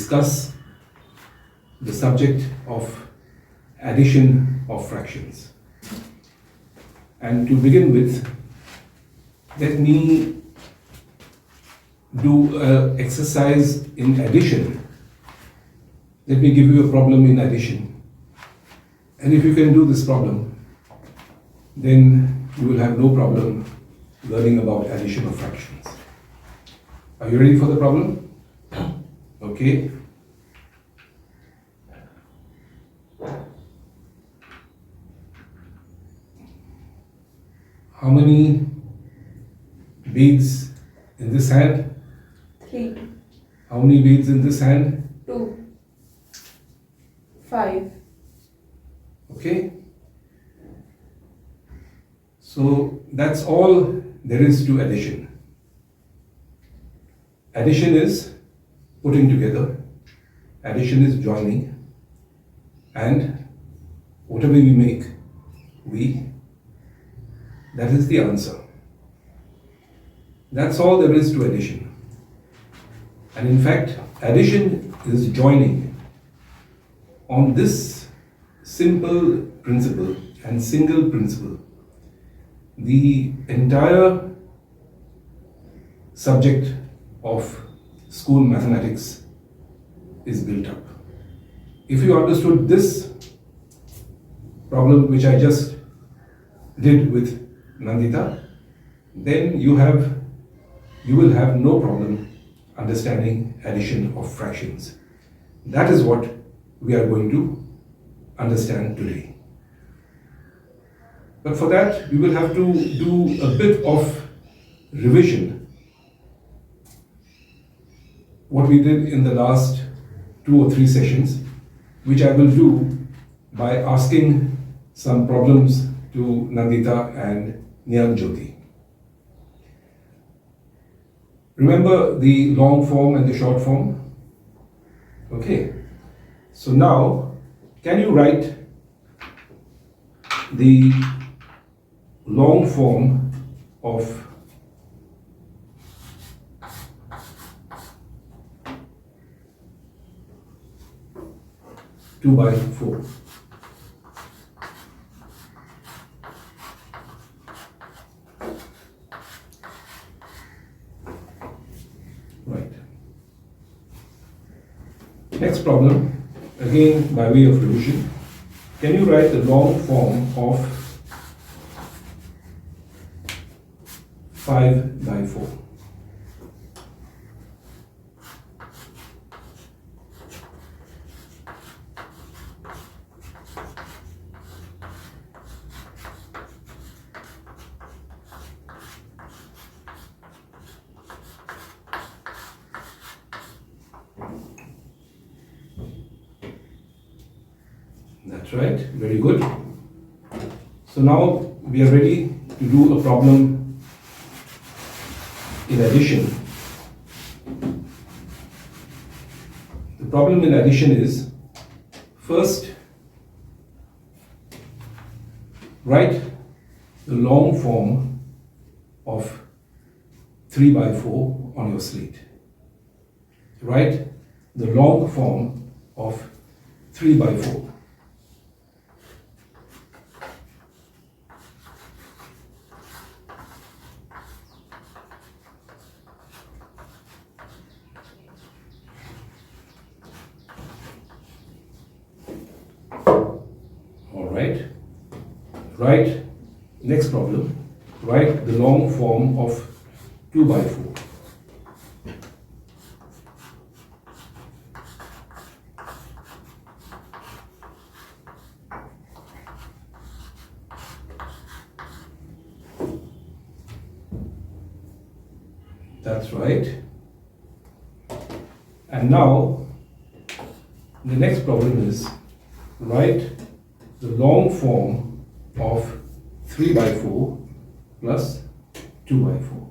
discuss the subject of addition of fractions. And to begin with, let me do an exercise in addition. Let me give you a problem in addition. And if you can do this problem, then you will have no problem learning about addition of fractions. Are you ready for the problem? Okay. How many beads in this hand? 3. How many beads in this hand? 2. 5. Okay. So that's all there is to addition. Addition is putting together. Addition is joining. And whatever we make, that is the answer. That's all there is to addition. And in fact, addition is joining. On this simple principle and single principle, the entire subject of school mathematics is built up. If you understood this problem which I just did with Nandita, then you will have no problem understanding addition of fractions. That is what we are going to understand today. But for that, we will have to do a bit of revision. What we did in the last 2 or 3 sessions, which I will do by asking some problems to Nandita and Jyoti. Remember the long form and the short form? Okay. So now, can you write the long form of two by 4? Right. Next problem, again by way of revision. Can you write the long form of 5 by 4? That's right, very good. So now we are ready to do a problem in addition. The problem in addition is, first, write the long form of 3 by 4 on your slate. Write the long form of 3 by 4. Write, next problem, write the long form of 2 by 4. That's right. And now, the next problem is, write the long form of 3 by 4 plus 2 by 4.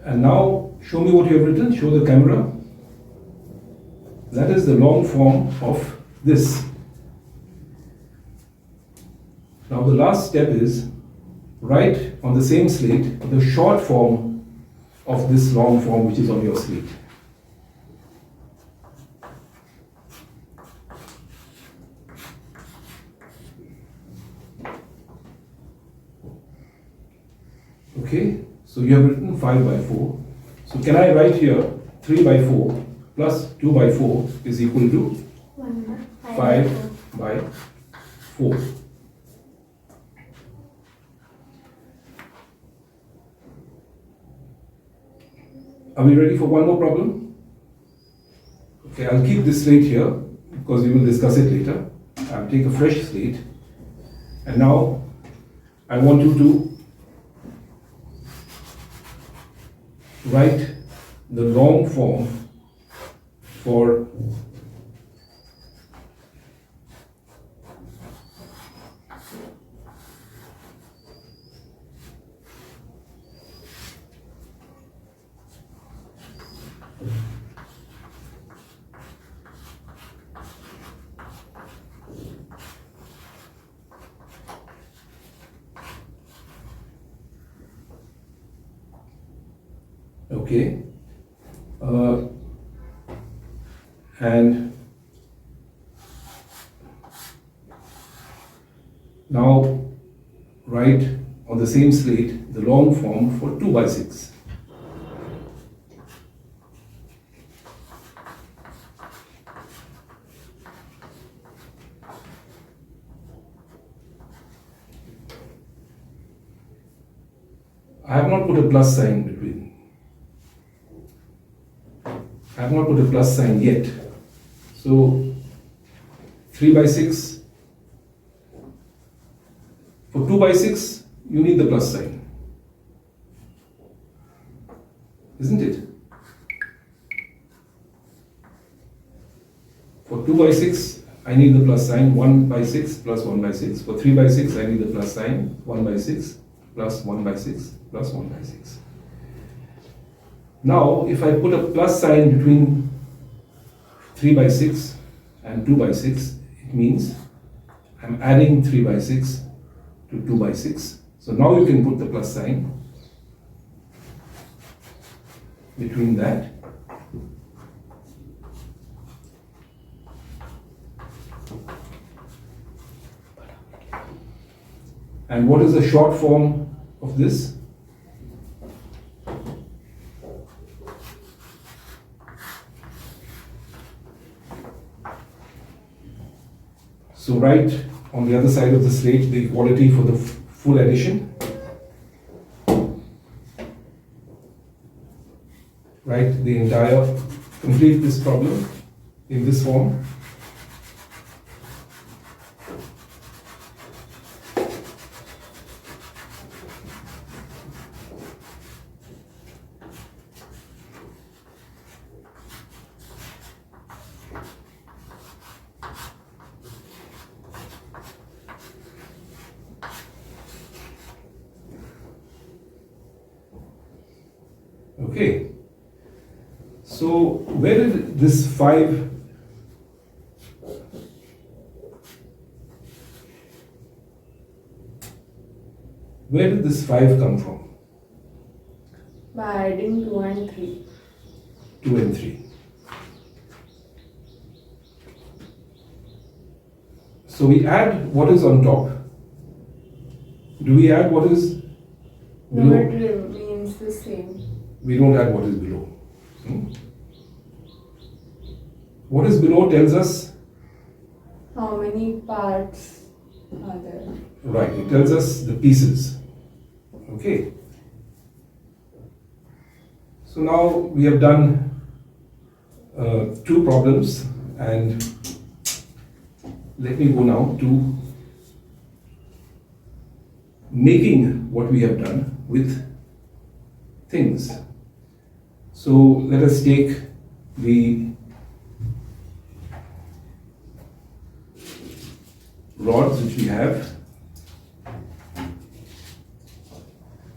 And now show me what you have written, show the camera. That is the long form of this. Now the last step is write on the same slate the short form of this long form which is on your slate. Okay, so you have written 5 by 4. So can I write here 3 by 4 plus 2 by 4 is equal to 5 by 4. Are we ready for one more problem? Okay, I'll keep this slate here because we will discuss it later. I'll take a fresh slate, and now I want you to write the long form for okay, and now write on the same slate the long form for 2 by 6. I have not put a plus sign between. I have not put a plus sign yet. So 3 by 6. For 2 by 6, you need the plus sign. Isn't it? For 2 by 6, I need the plus sign 1 by 6 plus 1 by 6. For 3 by 6, I need the plus sign 1 by 6 plus 1 by 6 plus 1 by 6. Now, if I put a plus sign between 3 by 6 and 2 by 6, it means I'm adding 3 by 6 to 2 by 6. So now you can put the plus sign between that. And what is the short form of this? So write on the other side of the slate the equality for the full addition. Write the entire, complete this problem in this form. Okay, so where did this 5 come from? By adding 2 and 3. 2 and 3. So we add what is on top. Do we add what is below? No, it remains the same. We don't add what is below. What is below tells us How many parts are there? right, it tells us the pieces. Okay. So now we have done 2 problems, and let me go now to making what we have done with things. So let us take the rods which we have.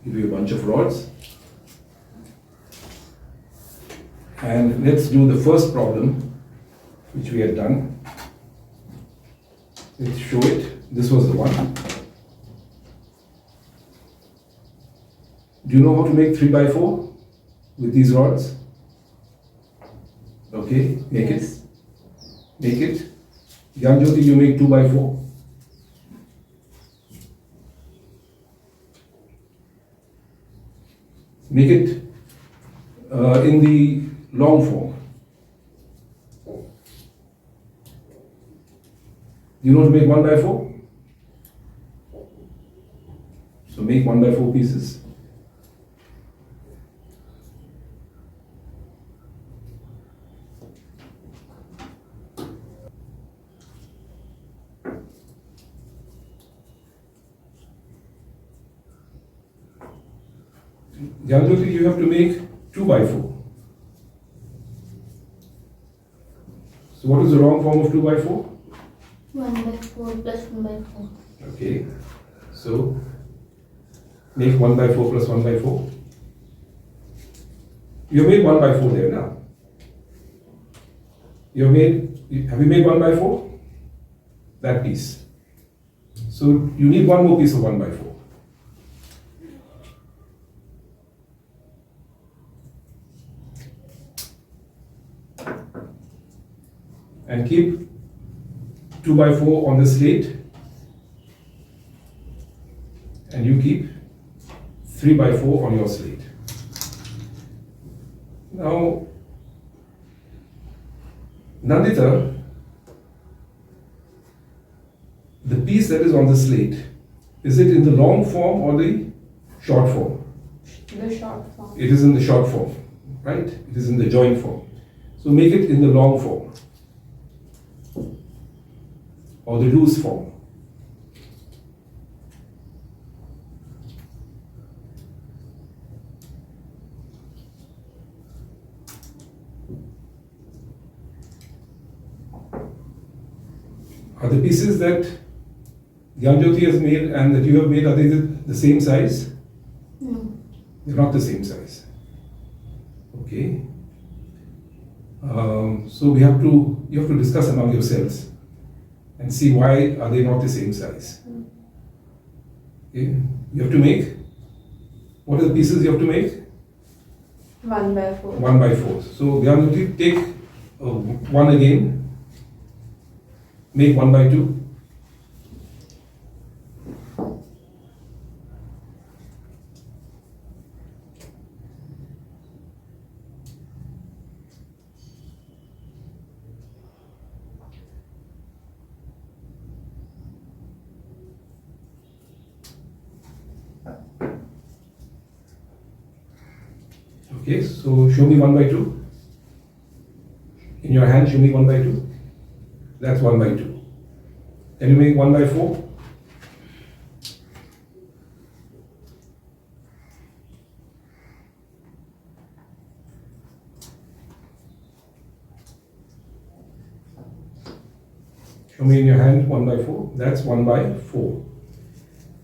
Give you a bunch of rods. And let's do the first problem which we had done. Let's show it. This was the one. Do you know how to make 3 by 4 with these rods? Okay, make it. Make it. Gyanjyoti, you make 2 by 4. Make it in the long form. You know how to make 1 by 4? So make 1 by 4 pieces. Gyanjyoti, you have to make 2 by 4. So what is the wrong form of 2 by 4? 1 by 4 plus 1 by 4. Okay, so make 1 by 4 plus 1 by 4. You made 1 by 4 there now. Have you made 1 by 4? That piece. So you need one more piece of 1 by 4. And keep 2 by 4 on the slate, and you keep 3 by 4 on your slate. Now, Nandita, the piece that is on the slate, is it in the long form or the short form? The short form. It is in the short form, right? It is in the joint form. So make it in the long form or the loose form. Are the pieces that Gyanjyoti has made and that you have made, are they the same size? No. They're not the same size. Okay. So you have to discuss among yourselves and see why are they not the same size. Okay. You have to make, what are the pieces you have to make? 1 by 4. 1 by 4. So Gyanjyoti, take 1 again. Make 1 by 2. Okay, so show me 1 by 2. In your hand, show me 1 by 2. That's 1 by 2. Can you make 1 by 4? Show me in your hand 1 by 4. That's 1 by 4.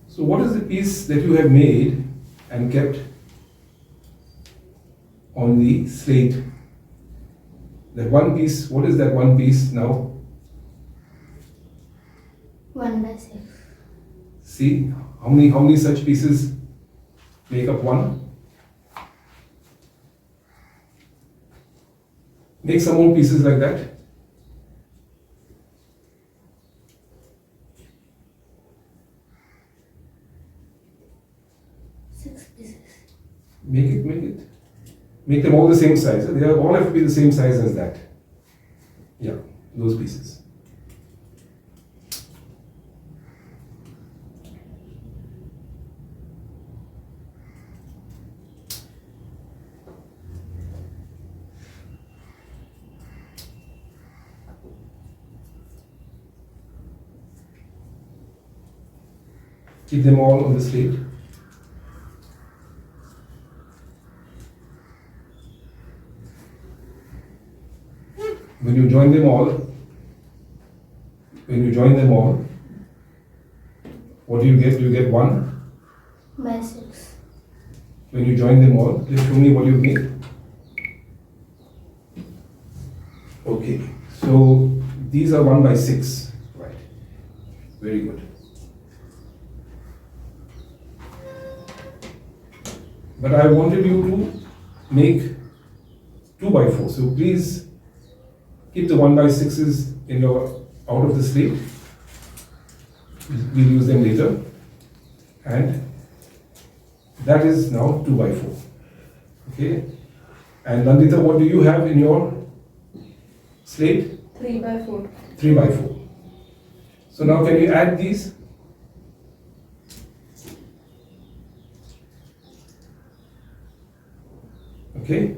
So what is the piece that you have made and kept on the slate? That one piece, what is that one piece now? 1 by 6. See, how many such pieces make up 1? Make some more pieces like that. Make it. Make them all the same size. They all have to be the same size as that. Yeah, those pieces. Keep them all on the slate. When you join them all, what do you get? You get 1 by 6. When you join them all, just show me what you make. Okay, so these are 1 by 6. Right. Very good. But I wanted you to make 2 by 4. So please keep the 1 by 6s in your out of the slate. We'll use them later. And that is now 2 by 4. Okay. And Nandita, what do you have in your slate? 3 by 4. 3 by 4. So now can you add these? Okay.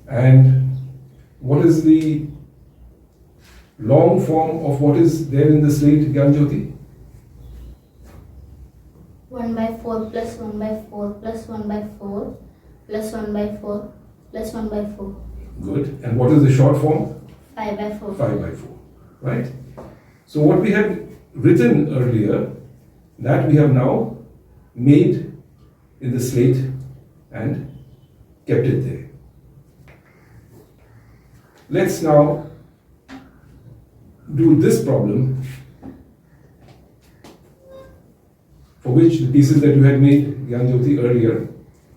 And what is the long form of what is there in the slate, Gyanjyoti? 1 by 4 plus 1 by 4 plus 1 by 4 plus 1 by 4 plus 1 by 4. Good. And what is the short form? 5 by 4. 5 by 4. Right? So what we had written earlier, that we have now made in the slate and kept it there. Let's now do this problem, for which the pieces that you had made, Gyanjyoti, earlier,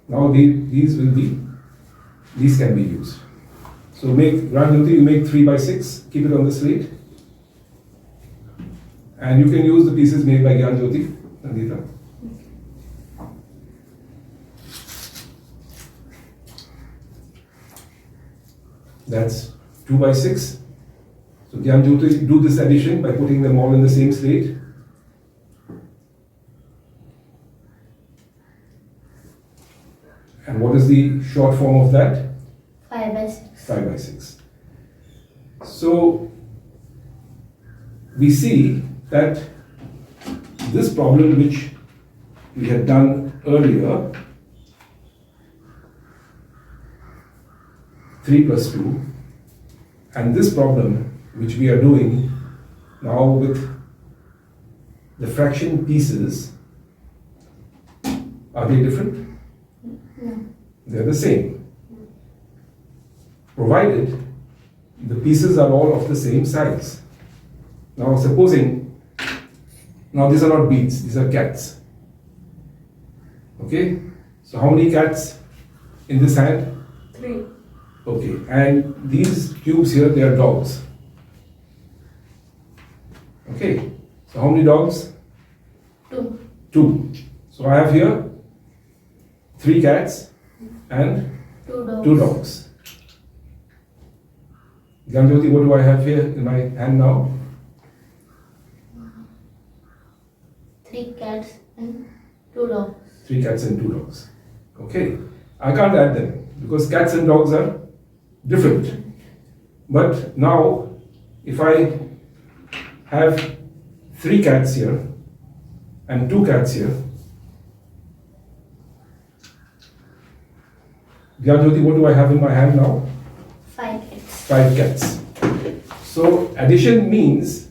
now these can be used. So Gyanjyoti, you make 3 by 6, keep it on the slate. And you can use the pieces made by Gyanjyoti, Nandita. That's 2 by 6. So Gyanjyoti, do this addition by putting them all in the same slate. And what is the short form of that? 5 by 6. 5 by 6. So we see that this problem which we had done earlier, 3 plus 2, and this problem which we are doing now with the fraction pieces, are they different? No. They're the same, provided the pieces are all of the same size. Now supposing, now these are not beads, these are cats. Okay, so how many cats in this hand? 3. Okay, and these cubes here, they are dogs. Okay, so how many dogs? 2. 2. So I have here 3 cats and 2 dogs. 2 dogs. Gyanjyoti, what do I have here in my hand now? 3 cats and 2 dogs. 3 cats and 2 dogs. Okay, I can't add them because cats and dogs are different. But now, if I have 3 cats here and 2 cats here, Gyanjyoti, what do I have in my hand now? 5 cats. 5 cats. So addition means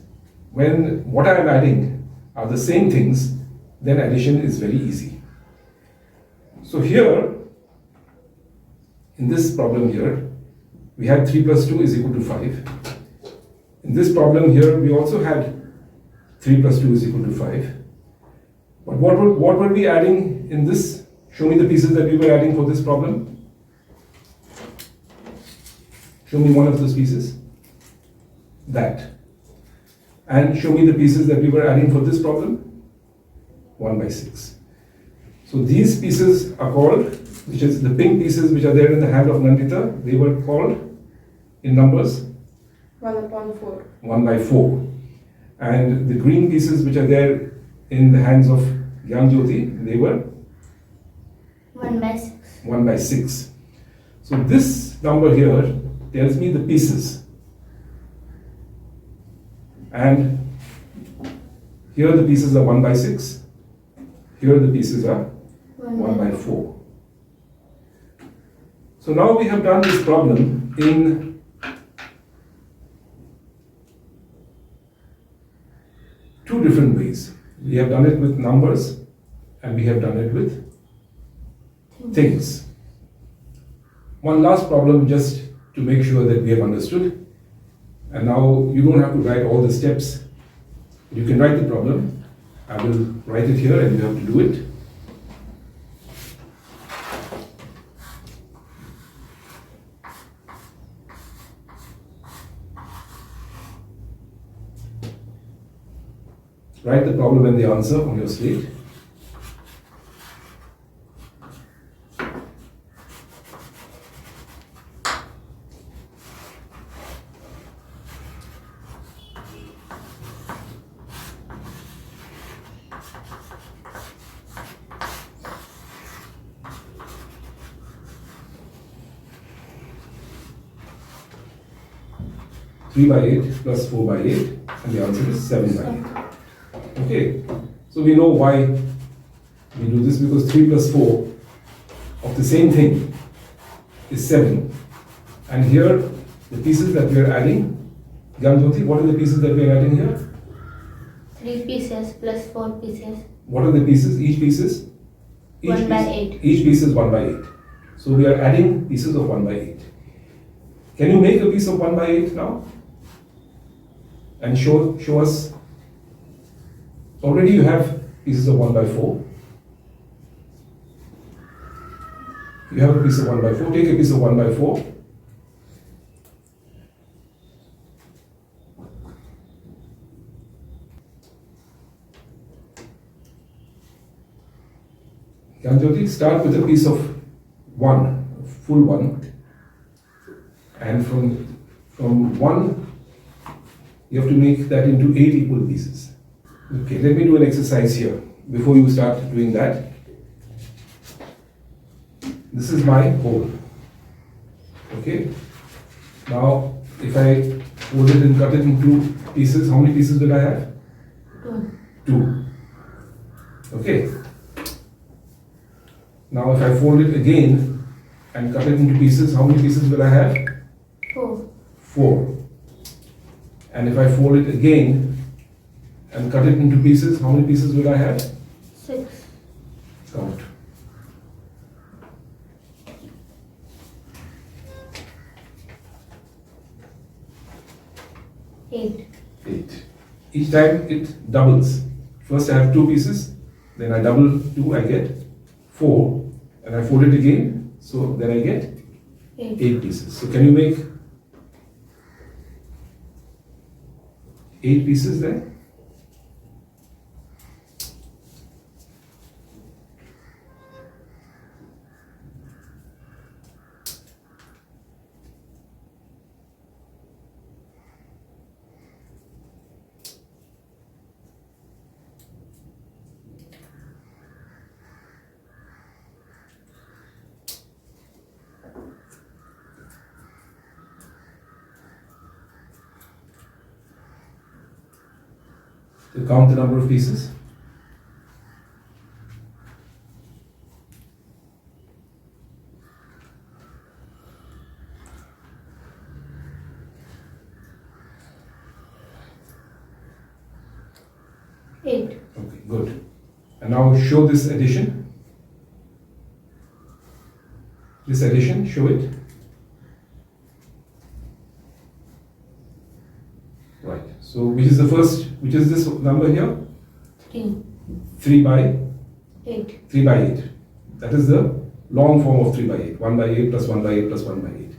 when what I am adding are the same things, then addition is very easy. So here, in this problem here, we had 3 plus 2 is equal to 5. In this problem here, we also had 3 plus 2 is equal to 5. But what were we adding in this? Show me the pieces that we were adding for this problem. Show me one of those pieces. That. And show me the pieces that we were adding for this problem. 1 by 6. So these pieces are called, which is the pink pieces which are there in the hand of Nandita, they were called in numbers 1 upon 4. 1 by 4. And the green pieces which are there in the hands of Gyanjyoti, they were 1 by 6. 1 by 6. So this number here tells me the pieces. And here the pieces are 1 by 6. Here the pieces are 1 by 4. So now we have done this problem in two different ways. We have done it with numbers and we have done it with things. One last problem just to make sure that we have understood. And now you don't have to write all the steps. You can write the problem. I will write it here and you have to do it. Write the problem and the answer on your slate. Three by 8 plus 4 by 8, and the answer is 7 by 8. Okay, so we know why we do this, because 3 plus 4 of the same thing is 7. And here, the pieces that we are adding, Gyanjyoti, what are the pieces that we are adding here? 3 pieces plus 4 pieces. What are the pieces? Each piece is? 1 by 8. Each piece is 1 by 8. So we are adding pieces of 1 by 8. Can you make a piece of 1 by 8 now? And show us. Already you have pieces of 1 by 4. You have a piece of 1 by 4. Take a piece of 1 by 4. Gyanjyoti, start with a piece of 1, a full 1. And from 1, you have to make that into 8 equal pieces. Okay, let me do an exercise here before you start doing that. This is my whole. Okay, now if I fold it and cut it into pieces, how many pieces will I have? 2. Okay, now if I fold it again and cut it into pieces, how many pieces will I have? 4. And if I fold it again and cut it into pieces, how many pieces will I have? 6. Count. 8. 8. Each time it doubles. First I have 2 pieces, then I double 2, I get 4, and I fold it again, so then I get 8 pieces. So can you make 8 pieces there? To count the number of pieces. Eight. Okay, good. And now show this addition. This addition, show it. Right. So which is the first, which is this number here? 3. 3 by 8. 3 by 8. That is the long form of 3 by 8. 1 by 8 plus 1 by 8 plus 1 by 8.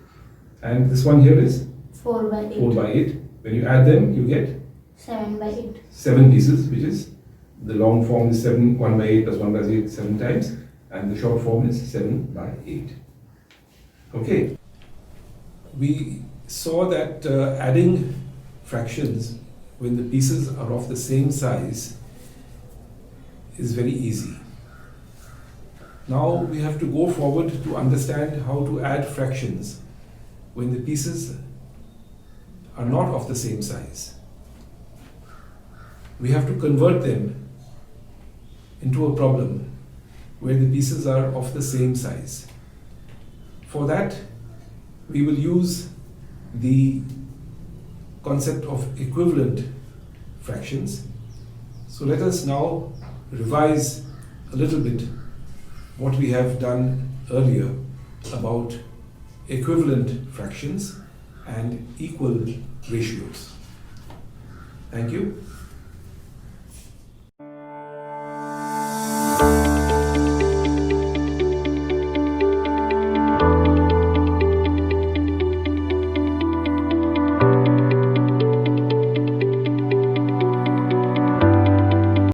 And this one here is 4 by 8. 4 by 8. When you add them, you get 7 by 8. 7 pieces, which is the long form is 7, 1 by 8 plus 1 by 8 7 times, and the short form is 7 by 8. Okay. We saw that adding fractions when the pieces are of the same size is very easy. Now we have to go forward to understand how to add fractions when the pieces are not of the same size. We have to convert them into a problem where the pieces are of the same size. For that, we will use the concept of equivalent fractions. So let us now revise a little bit what we have done earlier about equivalent fractions and equal ratios. Thank you.